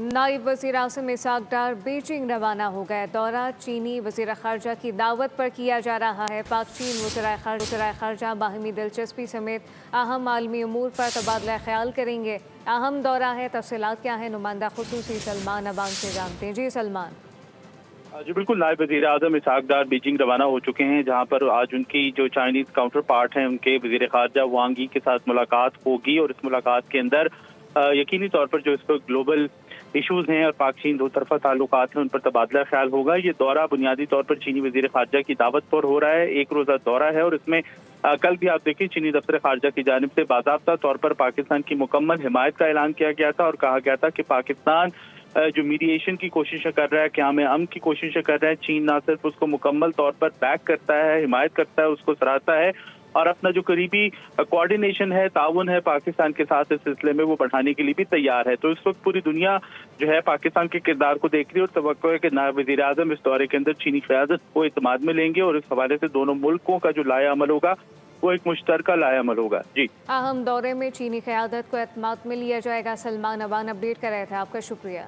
नायब वज़ीर आज़म इसहाक डार बीजिंग रवाना हो गए। दौरा चीनी वज़ीर ख़ारजा की दावत पर किया जा रहा है। पाक चीन वज़ीर ख़ारजा बाहमी दिलचस्पी समेत अहम आलमी उमूर पर तबादला ख्याल करेंगे। अहम दौरा है, तफ़सीलात क्या है नुमाइंदा ख़ुसूसी सलमान अवान से जानते हैं। जी सलमान। जी बिल्कुल, नायब वज़ीर आज़म इसहाक डार बीजिंग रवाना हो चुके हैं, जहां पर आज उनकी जो चाइनीज़ काउंटर पार्ट हैं उनके वज़ीर ख़ारजा वांग यी के साथ मुलाकात होगी। और इस मुलाकात के अंदर यकीनी तौर पर जो इस वक्त ग्लोबल इशूज़ हैं और पाक चीन दो तरफ़ा ताल्लुकात हैं उन पर तबादला ख्याल होगा। ये दौरा बुनियादी तौर पर चीनी वज़ीर ख़ारजा की दावत पर हो रहा है, एक रोज़ा दौरा है। और इसमें कल भी आप देखिए चीनी दफ्तर ख़ारजा की जानिब से बाज़ाब्ता तौर पर पाकिस्तान की मुकम्मल हिमायत का ऐलान किया गया था और कहा गया था कि पाकिस्तान जो मीडिएशन की कोशिशें कर रहा है, क़याम अमन की कोशिशें कर रहा है, चीन ना सिर्फ उसको मुकम्मल तौर पर बैक करता है, हिमायत करता है, उसको सराहता है और अपना जो करीबी कोऑर्डिनेशन है, ताउन है पाकिस्तान के साथ इस सिलसिले में वो बढ़ाने के लिए भी तैयार है। तो इस वक्त पूरी दुनिया जो है पाकिस्तान के किरदार को देख रही है और तवक्को है कि नायब वज़ीर आज़म इस दौरे के अंदर चीनी क़यादत को इत्मीनान में लेंगे और इस हवाले से दोनों मुल्कों का जो लाया अमल होगा वो एक मुश्तरका लाया अमल होगा। जी, अहम दौरे में चीनी क़यादत को एतमाद में लिया जाएगा। सलमान अवान अपडेट कर रहे थे, आपका शुक्रिया।